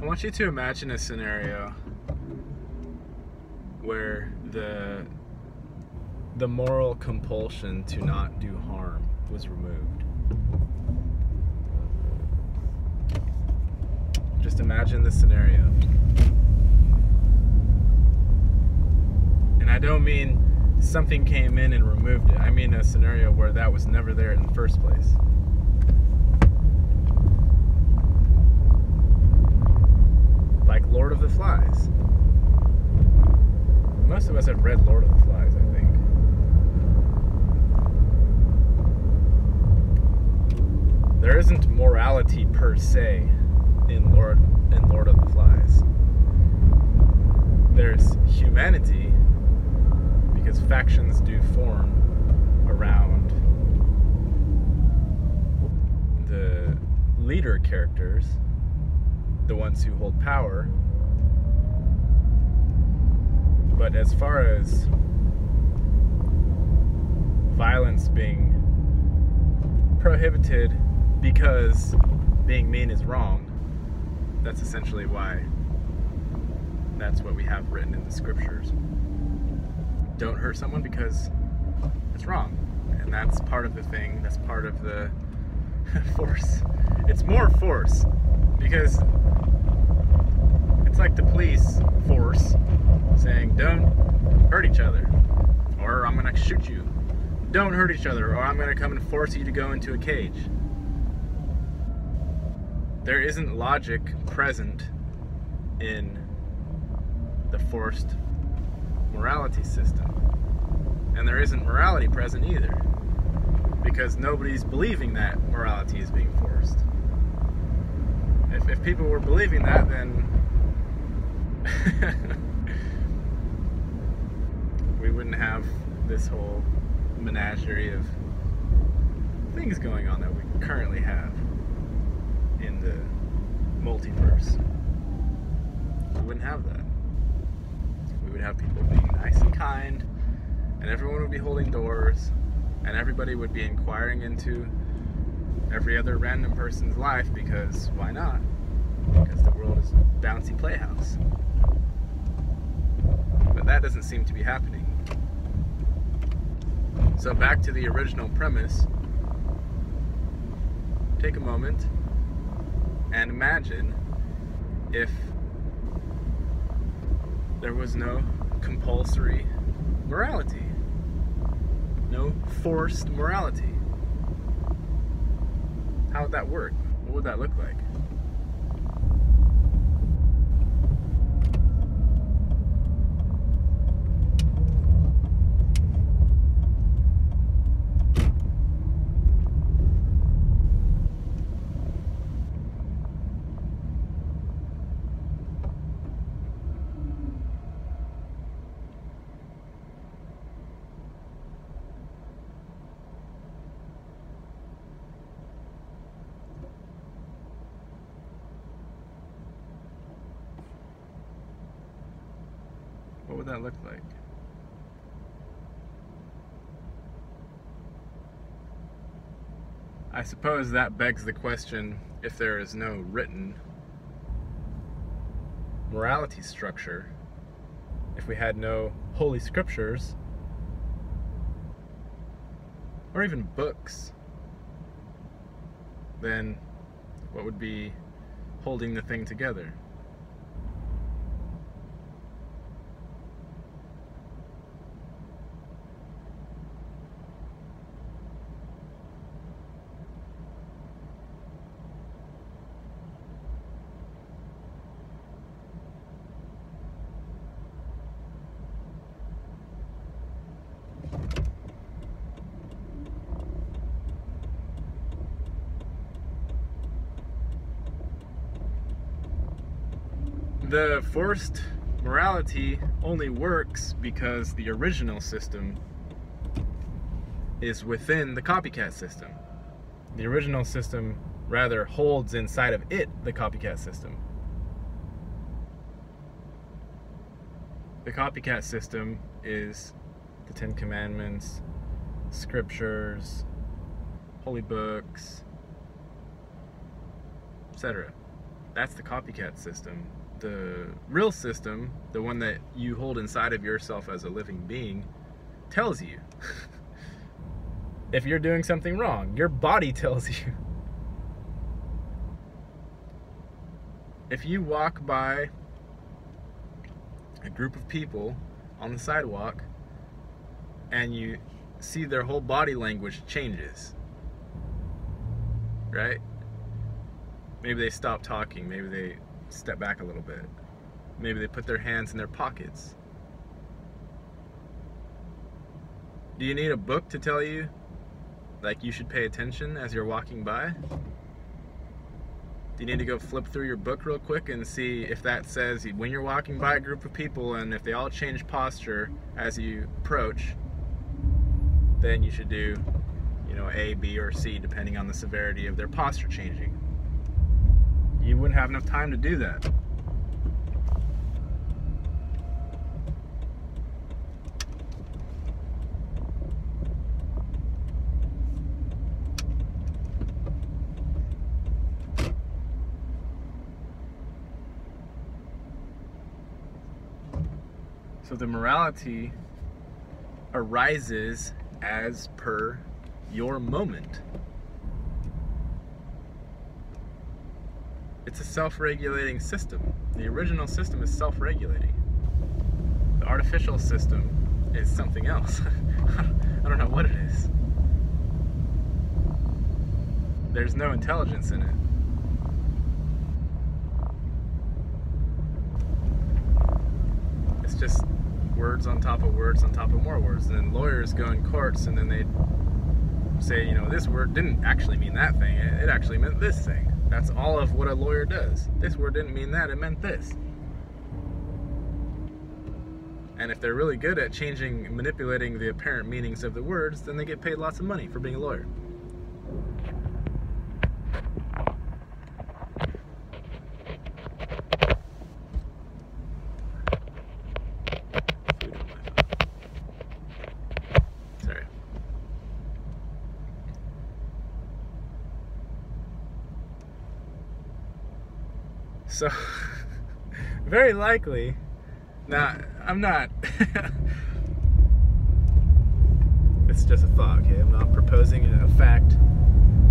I want you to imagine a scenario where the moral compulsion to not do harm was removed. Just imagine the scenario. And I don't mean something came in and removed it. I mean a scenario where that was never there in the first place. Like Lord of the Flies. Most of us have read Lord of the Flies, I think. There isn't morality per se in Lord of the Flies. There's humanity because factions do form around the leader characters, the ones who hold power. But as far as violence being prohibited because being mean is wrong, that's essentially why that's what we have written in the scriptures. Don't hurt someone because it's wrong. And that's part of the thing, that's part of the force. It's more force because it's like the police force saying, don't hurt each other, or I'm gonna shoot you. Don't hurt each other, or I'm gonna come and force you to go into a cage. There isn't logic present in the forced morality system. And there isn't morality present either, because nobody's believing that morality is being forced. If people were believing that, then we wouldn't have this whole menagerie of things going on that we currently have in the multiverse. We wouldn't have that. We would have people being nice and kind, and everyone would be holding doors, and everybody would be inquiring into every other random person's life, because why not? Because the world is a bouncy playhouse. But that doesn't seem to be happening. So back to the original premise. Take a moment and imagine if there was no compulsory morality, no forced morality. How would that work? What would that look like? What would that look like? I suppose that begs the question, if there is no written morality structure, if we had no holy scriptures, or even books, then what would be holding the thing together? The forced morality only works because the original system is within the copycat system. The original system rather holds inside of it the copycat system. The copycat system is the Ten Commandments, scriptures, holy books, etc. That's the copycat system. The real system, the one that you hold inside of yourself as a living being, tells you if you're doing something wrong. Your body tells you. If you walk by a group of people on the sidewalk and you see their whole body language changes, right? Maybe they stop talking, maybe they step back a little bit, maybe they put their hands in their pockets. Do you need a book to tell you, like, you should pay attention as you're walking by? Do you need to go flip through your book real quick and see if that says when you're walking by a group of people and if they all change posture as you approach, then you should do, you know, A, B, or C, depending on the severity of their posture changing? You wouldn't have enough time to do that. So the morality arises as per your moment. It's a self-regulating system. The original system is self-regulating. The artificial system is something else. I don't know what it is. There's no intelligence in it. It's just words on top of words on top of more words. And then lawyers go in courts and then they say, you know, this word didn't actually mean that thing. It actually meant this thing. That's all of what a lawyer does. This word didn't mean that, it meant this. And if they're really good at changing and manipulating the apparent meanings of the words, then they get paid lots of money for being a lawyer. Sorry. So, very likely, now, I'm not, it's just a thought, okay? I'm not proposing a fact,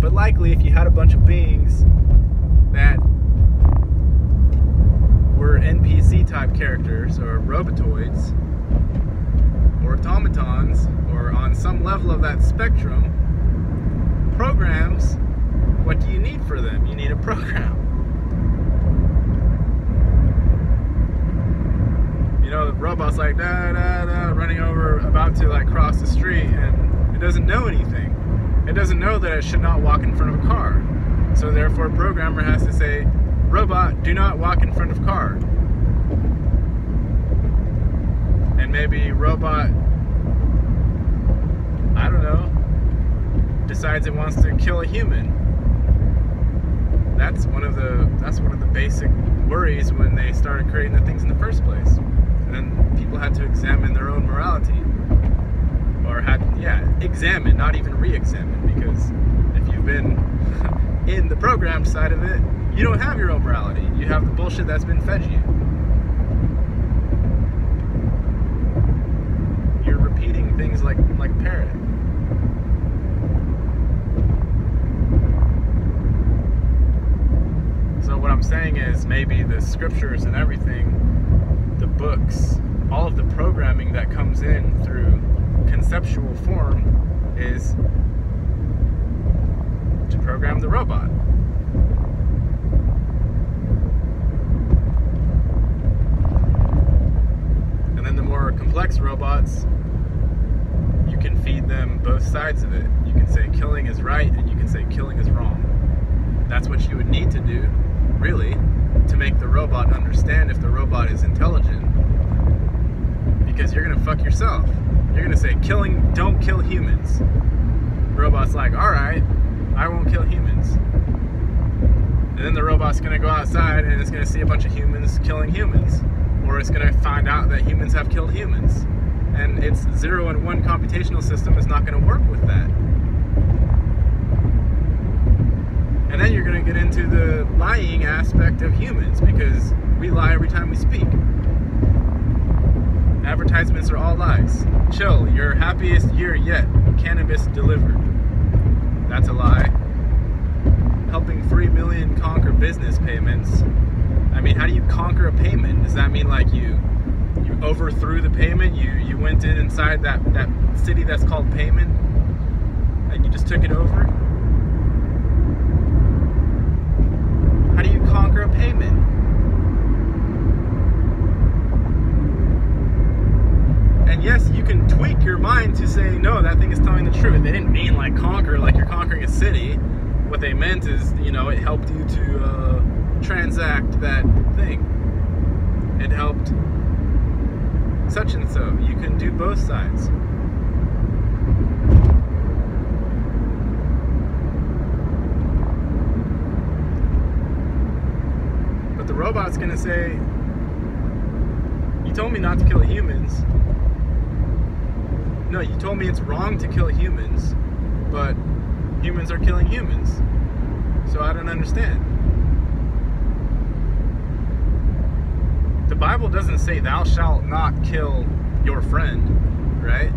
but likely if you had a bunch of beings that were NPC type characters, or robotoids, or automatons, or on some level of that spectrum, programs, what do you need for them? You need a program. You know, the robot's like da da da running over, about to like cross the street, and it doesn't know anything. It doesn't know that it should not walk in front of a car. So therefore, a programmer has to say, robot, do not walk in front of car. And maybe robot, I don't know, decides it wants to kill a human. That's one of the basic worries when they started creating the things in the first place. And then people had to examine their own morality. Or examine, not even re-examine, because if you've been in the programmed side of it, you don't have your own morality. You have the bullshit that's been fed you. You're repeating things like a parrot. So what I'm saying is, maybe the scriptures and everything, the books, all of the programming that comes in through conceptual form is to program the robot. And then the more complex robots, you can feed them both sides of it. You can say killing is right and you can say killing is wrong. That's what you would need to do, really, to make the robot understand if the robot is intelligent. Because you're gonna fuck yourself. You're gonna say, don't kill humans. The robot's like, alright, I won't kill humans. And then the robot's gonna go outside and it's gonna see a bunch of humans killing humans. Or it's gonna find out that humans have killed humans. And its 0 and 1 computational system is not gonna work with that. And then you're going to get into the lying aspect of humans, because we lie every time we speak. Advertisements are all lies. Chill, your happiest year yet. Cannabis delivered. That's a lie. Helping 3 million conquer business payments. I mean, how do you conquer a payment? Does that mean like you overthrew the payment? You went inside that city that's called payment? And you just took it over? How do you conquer a payment? And yes, you can tweak your mind to say, no, that thing is telling the truth. They didn't mean like conquer, like you're conquering a city. What they meant is, you know, it helped you to transact that thing. It helped such and so. You can do both sides. But the robot's gonna say, you told me not to kill humans. No, you told me it's wrong to kill humans, but humans are killing humans. So I don't understand. The Bible doesn't say thou shalt not kill your friend, right?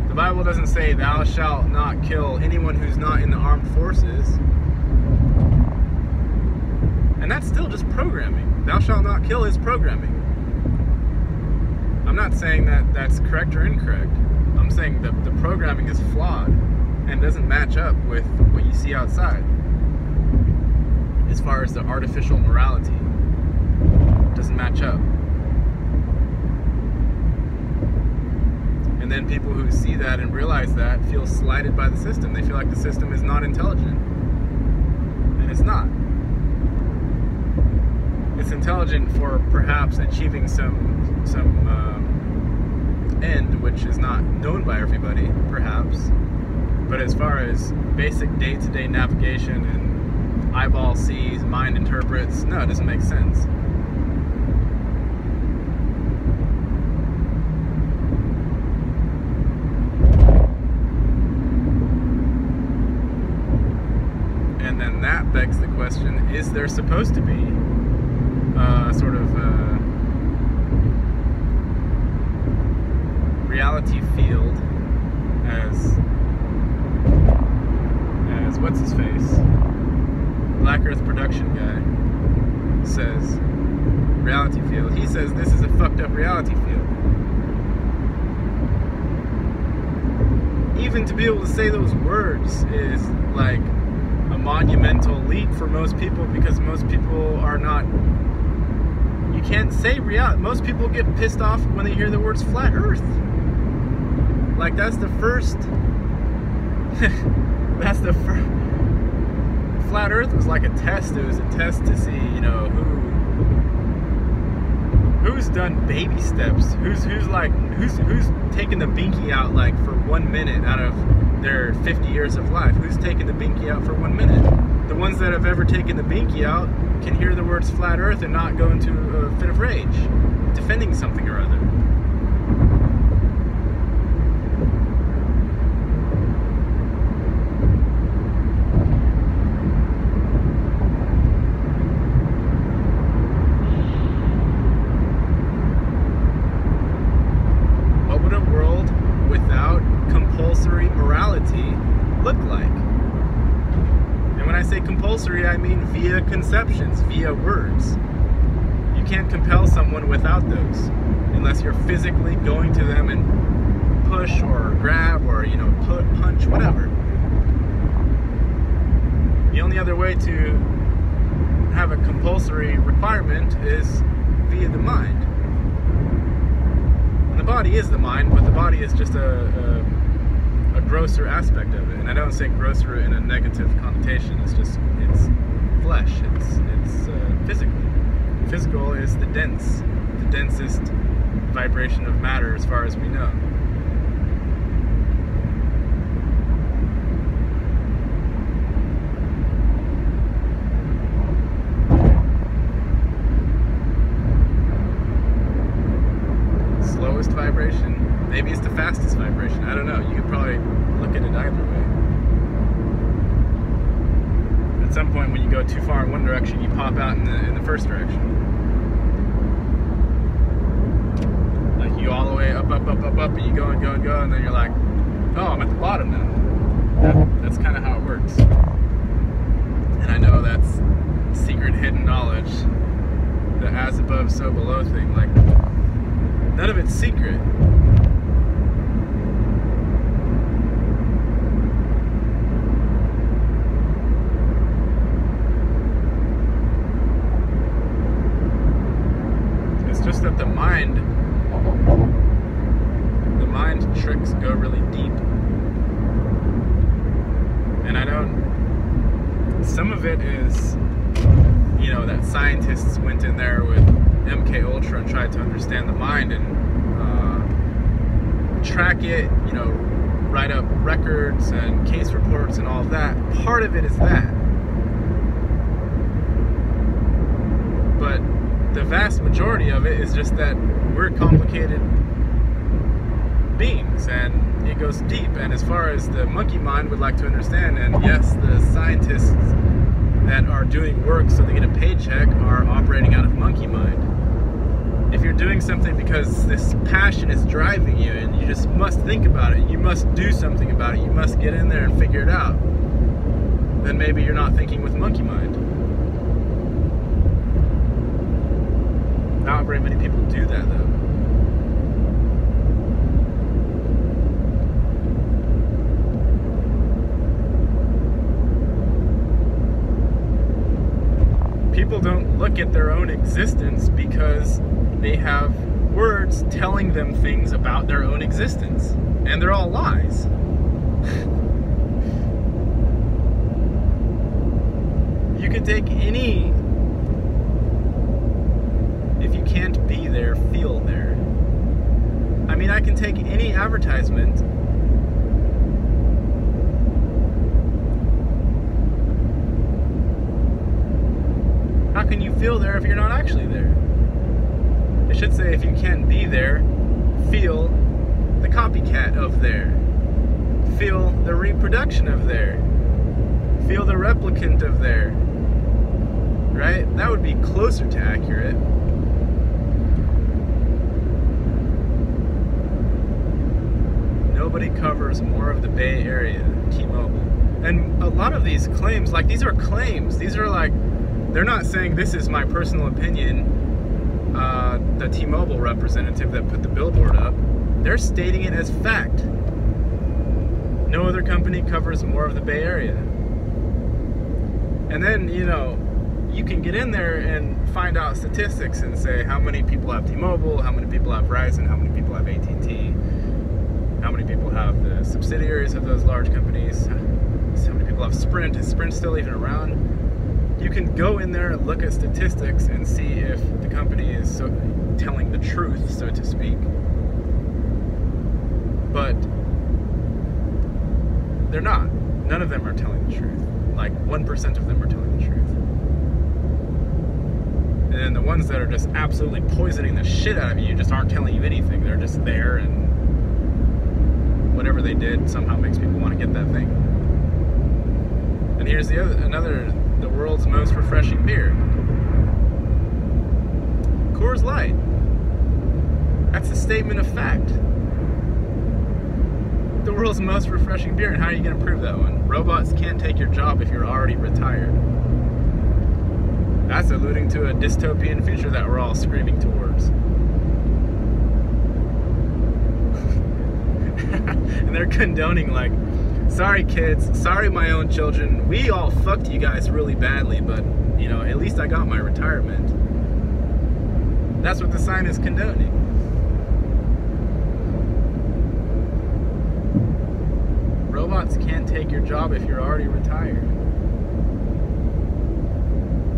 The Bible doesn't say thou shalt not kill anyone who's not in the armed forces. And that's still just programming. Thou shalt not kill is programming. I'm not saying that that's correct or incorrect. I'm saying that the programming is flawed and doesn't match up with what you see outside. As far as the artificial morality, it doesn't match up. And then people who see that and realize that feel slighted by the system. They feel like the system is not intelligent. And it's not. It's intelligent for perhaps achieving some end, which is not known by everybody, perhaps. But as far as basic day-to-day navigation and eyeball sees, mind interprets, no, it doesn't make sense. And then that begs the question, is there supposed to be sort of reality field as what's his face, Black Earth production guy says, reality field. He says this is a fucked up reality field. Even to be able to say those words is like a monumental leap for most people, because most people are not, you can't say reality. Most people get pissed off when they hear the words flat earth. Like that's the first that's the first. Flat earth was like a test. It was a test to see, you know, who's done baby steps, who's taken the binky out like for 1 minute out of their 50 years of life. Who's taken the binky out for 1 minute? The ones that have ever taken the binky out can hear the words flat earth and not go into a fit of rage, defending something or other. Compulsory morality look like? And when I say compulsory, I mean via conceptions, via words. You can't compel someone without those, unless you're physically going to them and push or grab or, you know, punch, whatever. The only other way to have a compulsory requirement is via the mind. And the body is the mind, but the body is just a grosser aspect of it. And I don't say grosser in a negative connotation. It's just, it's flesh. It's physical. Physical is the densest vibration of matter as far as we know. Slowest vibration? Maybe it's the fastest vibration. I don't know. You could probably look at it either way. car in one direction, you pop out in the first direction. Like you all the way up, and you go and go and go, and then you're like, oh, I'm at the bottom now. That's kind of how it works. And I know that's secret hidden knowledge, the as above, so below thing. Like, none of it's secret. It's just that the mind tricks go really deep. And I don't, some of it is, you know, that scientists went in there with MK Ultra and tried to understand the mind and track it, you know, write up records and case reports and all of that. Part of it is that. But the vast majority of it is just that we're complicated beings, and it goes deep. And as far as the monkey mind would like to understand, and yes, the scientists that are doing work so they get a paycheck are operating out of monkey mind. If you're doing something because this passion is driving you and you just must think about it, you must do something about it, you must get in there and figure it out, then maybe you're not thinking with monkey mind. Not very many people do that though. People don't look at their own existence because they have words telling them things about their own existence. And they're all lies. You could take any, if you can't be there, feel there. I mean, I can take any advertisement How can you feel there if you're not actually there? It should say if you can't be there, feel the copycat of there. Feel the reproduction of there. Feel the replicant of there. Right? That would be closer to accurate. Nobody covers more of the Bay Area than T-Mobile. And a lot of these claims, like these are claims. These are like, they're not saying this is my personal opinion, the T-Mobile representative that put the billboard up. They're stating it as fact. No other company covers more of the Bay Area. And then, you know, you can get in there and find out statistics and say how many people have T-Mobile, how many people have Verizon, how many people have AT&T, how many people have the subsidiaries of those large companies, how many people have Sprint. Is Sprint still even around? You can go in there and look at statistics and see if the company is telling the truth, so to speak. But they're not. None of them are telling the truth. Like 1% of them are telling the truth. And then the ones that are just absolutely poisoning the shit out of you just aren't telling you anything. They're just there, and whatever they did somehow makes people want to get that thing. And here's the world's most refreshing beer. Coors Light. That's a statement of fact. The world's most refreshing beer, and how are you going to prove that one? Robots can't take your job if you're already retired. That's alluding to a dystopian future that we're all screaming towards. And they're condoning, like, sorry kids, sorry my own children, we all fucked you guys really badly, but, you know, at least I got my retirement. That's what the sign is condoning. Robots can't take your job if you're already retired.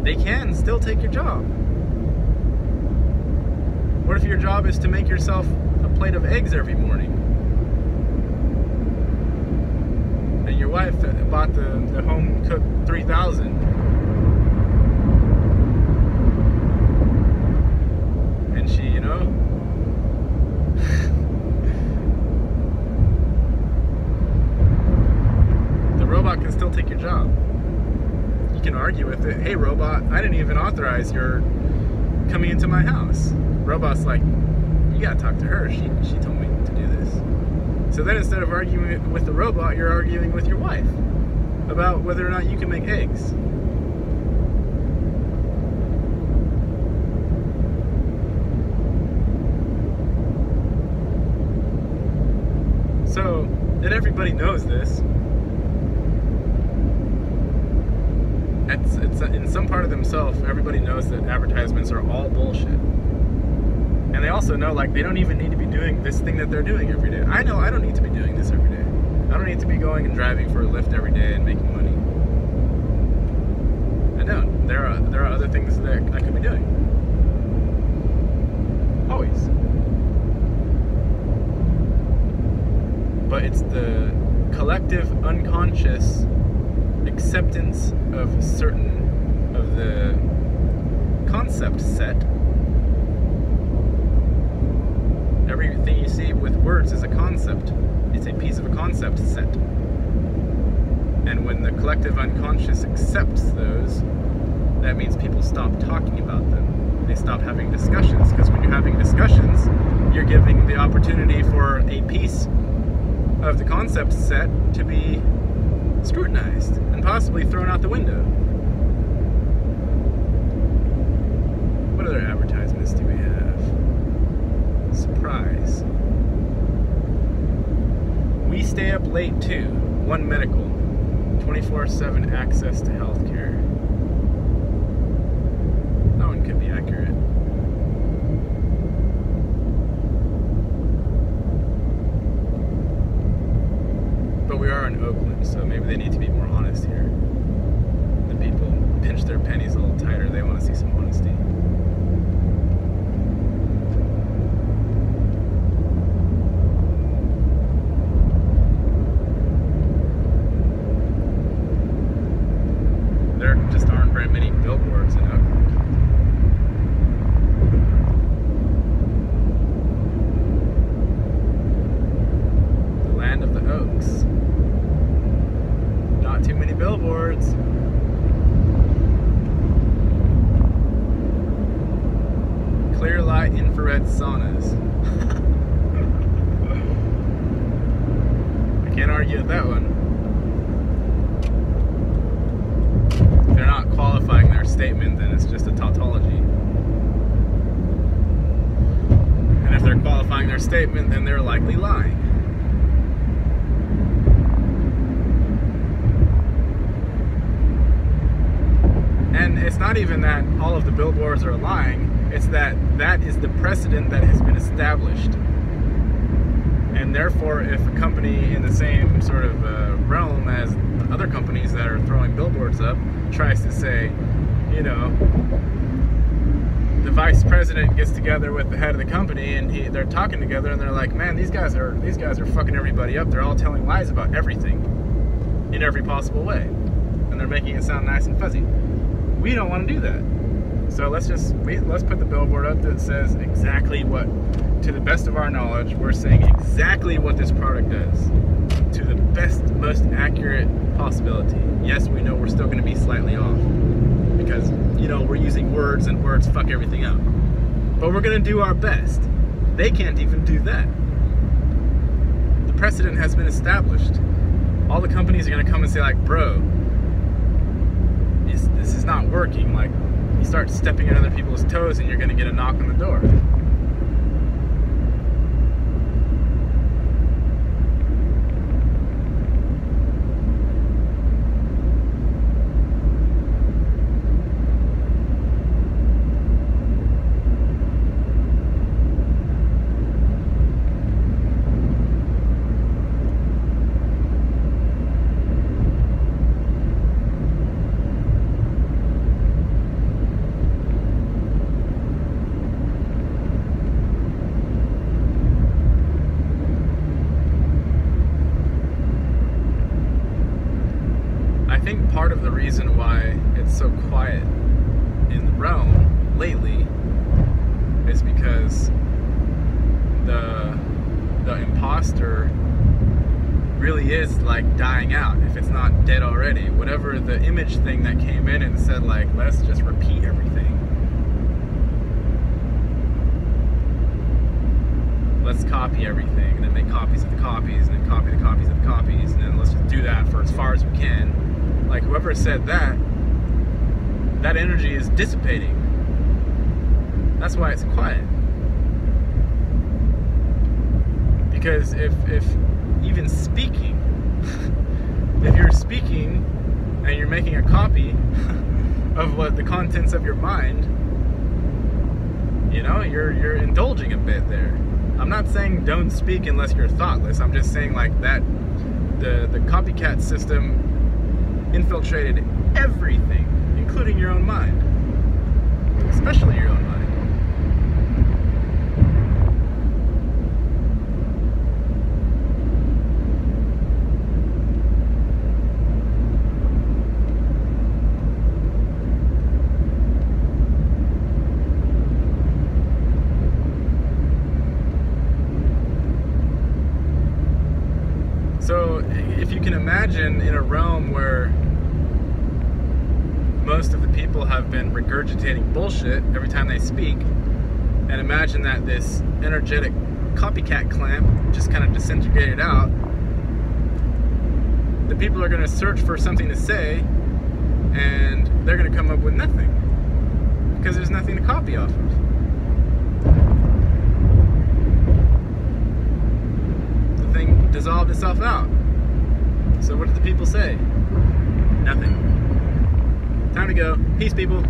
They can still take your job. What if your job is to make yourself a plate of eggs every morning? And your wife bought the home-cooked 3000. And she, you know, the robot can still take your job. You can argue with it. Hey, robot. robot, I didn't even authorize your coming into my house. Robot's like, you gotta talk to her. She told me to do this. So then instead of arguing with the robot, you're arguing with your wife about whether or not you can make eggs. So that everybody knows this, it's in some part of themselves, everybody knows that advertisements are all bullshit. And they also know, like, they don't even need to be doing this thing that they're doing every day. I know I don't need to be doing this every day. I don't need to be going and driving for a Lyft every day and making money. I don't. There are other things that I could be doing. Always. But it's the collective unconscious acceptance of certain of the concept set. Everything you see with words is a concept. It's a piece of a concept set. And when the collective unconscious accepts those, that means people stop talking about them. They stop having discussions, because when you're having discussions, you're giving the opportunity for a piece of the concept set to be scrutinized and possibly thrown out the window. What other advertisements do we have? Surprise. We stay up late too. One Medical. 24/7 access to healthcare. That one could be accurate. But we are in Oakland, so maybe they need to be more honest here. The people pinch their pennies a little tighter. They want to see some honesty. There just aren't very many billboards in Oakland. The land of the Oaks. Not too many billboards. Clear light infrared saunas. I can't argue with that one. If they're not qualifying their statement, then it's just a tautology. And if they're qualifying their statement, then they're likely lying. And it's not even that all of the billboards are lying, it's that that is the precedent that has been established. And therefore, if a company in the same sort of realm as other companies that are throwing billboards up tries to say, you know, the vice president gets together with the head of the company and they're talking together and they're like, man, these guys are fucking everybody up. They're all telling lies about everything in every possible way. And they're making it sound nice and fuzzy. We don't want to do that. So let's put the billboard up that says exactly what, to the best of our knowledge, we're saying exactly what this product does. To the best, most accurate possibility. Yes, we know we're still going to be slightly off. Because, you know, we're using words and words fuck everything up. But we're going to do our best. They can't even do that. The precedent has been established. All the companies are going to come and say like, bro, this is not working. Like, you start stepping on other people's toes and you're going to get a knock on the door. I think part of the reason why it's so quiet in the realm lately is because the imposter really is like dying out, if it's not dead already. Whatever the image thing that came in and said like, let's just repeat everything. Let's copy everything, and then make copies of the copies, and then copy the copies of the copies, and then let's just do that for as far as we can. Like, whoever said that, that energy is dissipating. That's why it's quiet. Because if even speaking, if you're speaking and you're making a copy of what the contents of your mind, you know, you're indulging a bit there. I'm not saying don't speak unless you're thoughtless. I'm just saying like that the copycat system infiltrated everything, including your own mind, especially your own mind. So if you can imagine in a realm where most of the people have been regurgitating bullshit every time they speak, and imagine that this energetic copycat clamp just kind of disintegrated out, the people are going to search for something to say, and they're going to come up with nothing, because there's nothing to copy off of. Thing dissolved itself out. So what did the people say? Nothing. Time to go. Peace, people.